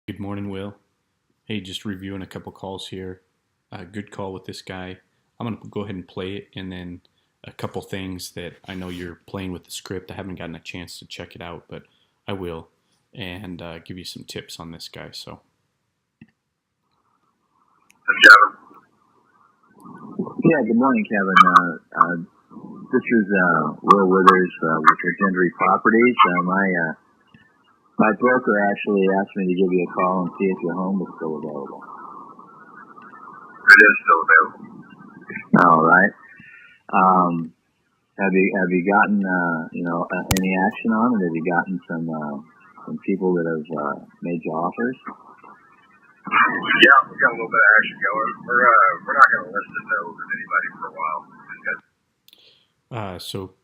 Good morning, Will. Hey, just reviewing a couple calls here. Good call with this guy. I'm going to go ahead and play it, and then a couple things that I know you're playing with the script. I haven't gotten a chance to check it out, but I will, and give you some tips on this guy. So, Yeah, good morning, Kevin. This is Will Withers with Legendary Properties. My broker actually asked me to give you a call and see if your home is still available. It is still available. All right. Have you gotten any action on it? Have you gotten some people that have made you offers? Yeah, we got a little bit of action going. We're not going to list it though with anybody for a while. so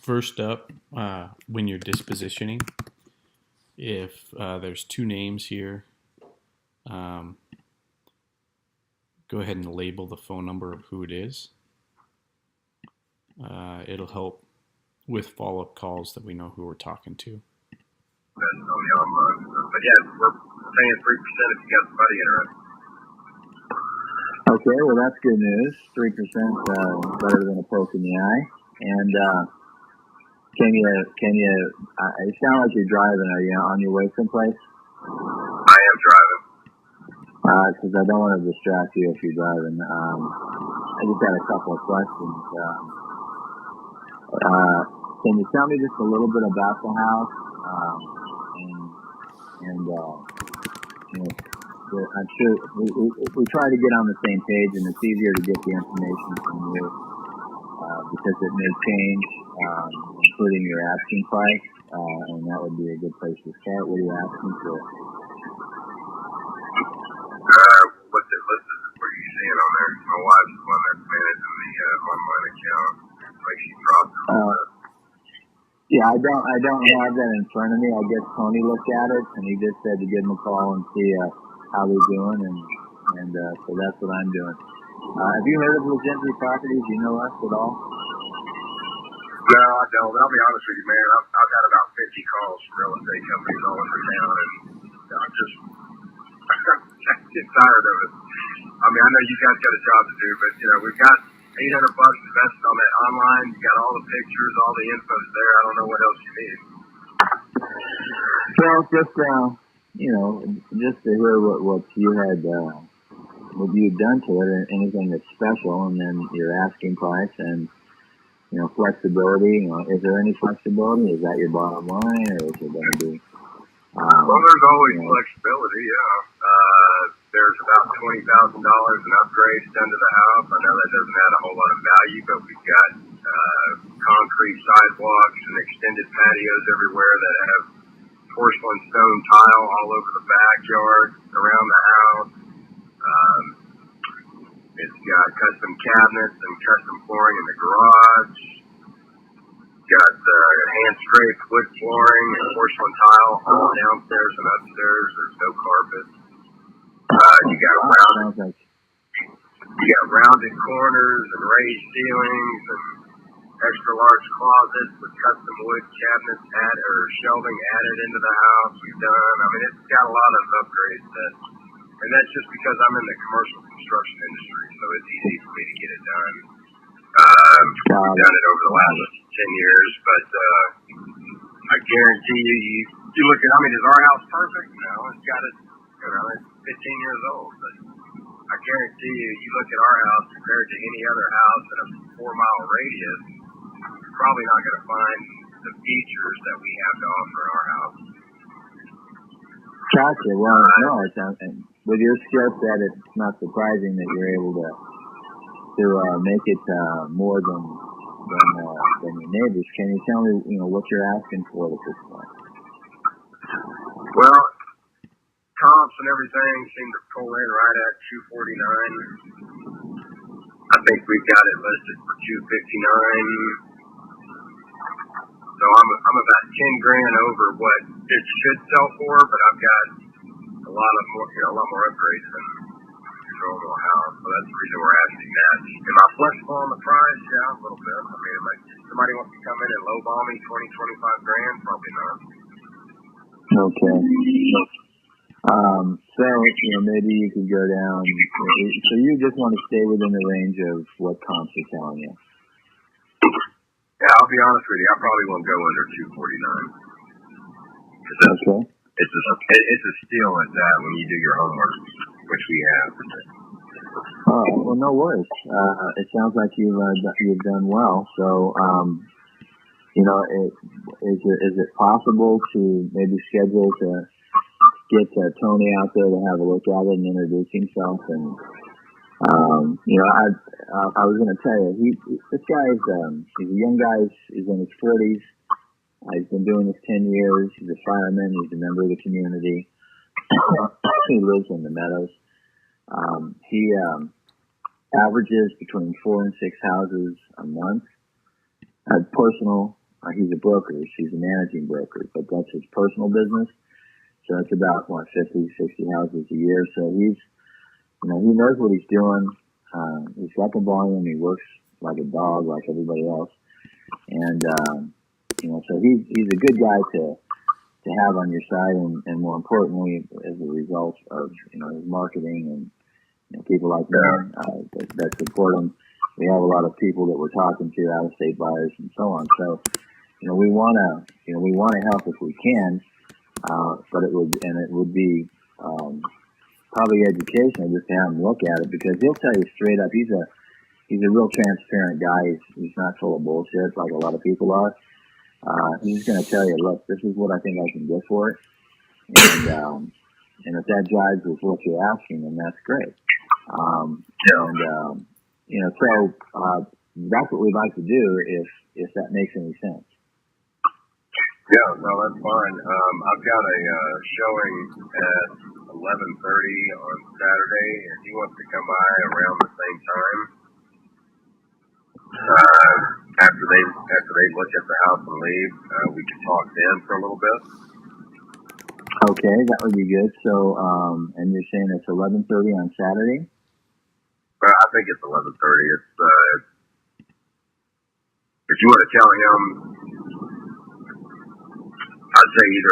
first up, when you're dispositioning, if there's two names here, go ahead and label the phone number of who it is. It'll help with follow-up calls that we know who we're talking to. But yeah, we're paying 3% if you got somebody interested. Okay, well that's good news. 3% better than a poke in the eye. And can you? It sounds like you're driving. Are you on your way someplace? I am driving. Because I don't want to distract you if you're driving. I just had a couple of questions. Can you tell me just a little bit about the house? I'm sure we try to get on the same page, and it's easier to get the information from you because it may change, including your asking price, and that would be a good place to start. What are you asking for? What's it listed? What are you seeing on there? My wife's the one that's managing the online account. Like she dropped it. Yeah, I don't have that in front of me. I guess Tony looked at it, and he just said to give him a call and see how they're doing, and so that's what I'm doing. Have you heard of Legendary Properties? Do you know us at all? No, I don't. I'll be honest with you, man. I've got about 50 calls from real estate companies all over town, and I'm just get tired of it. I mean, I know you guys got a job to do, but we've got $800 invested on that online. You got all the pictures, all the info's there. I don't know what else you need. Well, just to hear what you had, what you'd done to it, and anything that's special, and then your asking price, and flexibility. Is there any flexibility? Is that your bottom line, or is it going to be? Well, there's always flexibility. Yeah. There's about $20,000 in upgrades done to the house. I know that doesn't add a whole lot of value, but we've got concrete sidewalks and extended patios everywhere that have porcelain stone tile all over the backyard, around the house. It's got custom cabinets and custom flooring in the garage. It's got hand scraped wood flooring and porcelain tile all downstairs and upstairs. There's no carpet. You got rounded corners and raised ceilings and extra large closets with custom wood cabinets or shelving added into the house. We've done. I mean, it's got a lot of upgrades and that's just because I'm in the commercial construction industry, so it's easy for me to get it done. We've done it over the last 10 years, but I guarantee you look at. I mean, is our house perfect? No, it's got it. It's 15 years old, but I guarantee you look at our house compared to any other house in a 4-mile radius, you're probably not going to find the features that we have to offer in our house. Gotcha. Well, no, with your skill set, it's not surprising that you're able to make it more than your neighbors. Can you tell me, what you're asking for at this point? Well, comps and everything seem to pull in right at $249. I think we've got it listed for $259. So I'm about 10 grand over what it should sell for, but I've got a lot more upgrades than your normal house. So that's the reason we're asking that. Am I flexible on the price? Yeah, a little bit. I mean, if somebody wants to come in and lowball me 20, 25 grand, probably not. Okay. So, maybe you could go down. So you just want to stay within the range of what comps are telling you. Yeah, I'll be honest with you. I probably won't go under 249. Okay. It's a steal at that when you do your homework, which we have. All right. Well, no worries. It sounds like you've done well. So, is it possible to maybe schedule to get Tony out there to have a look at it and introduce himself? And I was going to tell you, this guy's he's a young guy. He's in his 40s. He's been doing this 10 years. He's a fireman. He's a member of the community. He lives in the Meadows. He averages between 4 and 6 houses a month. He's a broker. He's a managing broker, but that's his personal business. So it's about 50, 60 houses a year. So he knows what he's doing. He's got the volume. He works like a dog, like everybody else. And so he's a good guy to have on your side, and more importantly, as a result of his marketing and people like me that support him. We have a lot of people that we're talking to, out of state buyers and so on. So we want to help if we can, but it would be probably educational just to have him look at it, because he'll tell you straight up. He's a real transparent guy. He's not full of bullshit like a lot of people are. He's going to tell you, look, this is what I think I can get for it, and if that jives with what you're asking, then that's great. So that's what we'd like to do if that makes any sense. Yeah, no, that's fine. I've got a showing at 11:30 on Saturday, and he wants to come by around the same time. After they look at the house and leave, we can talk then for a little bit. Okay, that would be good. So, and you're saying it's 11:30 on Saturday? I think it's 11:30. If you want to tell him, I'd say either.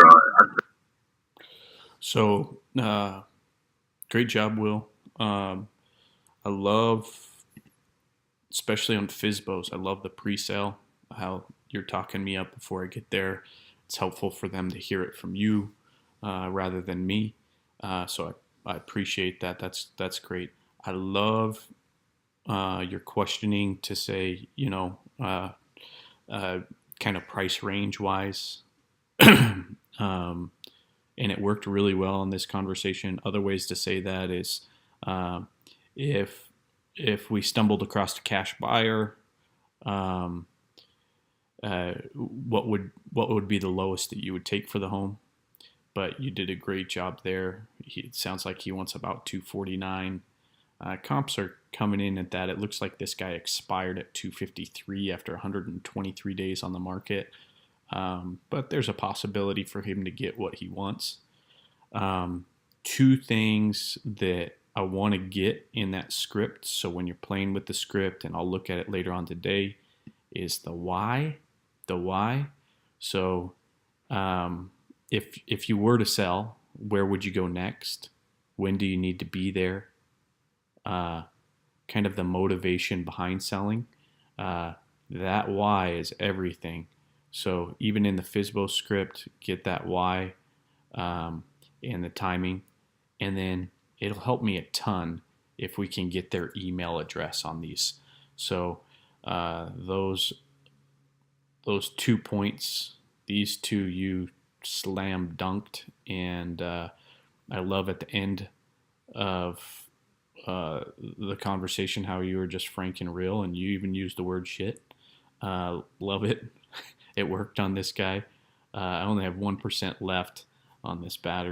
So, great job, Will. I love, especially on FSBOs, I love the pre-sale, how you're talking me up before I get there. It's helpful for them to hear it from you rather than me. So I appreciate that. That's great. I love your questioning to say, kind of price range wise. And it worked really well in this conversation. Other ways to say that is if we stumbled across a cash buyer, what would be the lowest that you would take for the home? But you did a great job there. It sounds like he wants about 249. Comps are coming in at that. It looks like this guy expired at 253 after 123 days on the market. But there's a possibility for him to get what he wants. Two things that I want to get in that script, so when you're playing with the script, and I'll look at it later on today, is the why. So if you were to sell, where would you go next? When do you need to be there? Kind of the motivation behind selling. That why is everything. So even in the FSBO script, get that why and the timing. And then it'll help me a ton if we can get their email address on these. So those 2 points, these two you slam dunked. And I love at the end of the conversation how you were just frank and real, and you even used the word shit. Love it. It worked on this guy. I only have 1% left on this battery.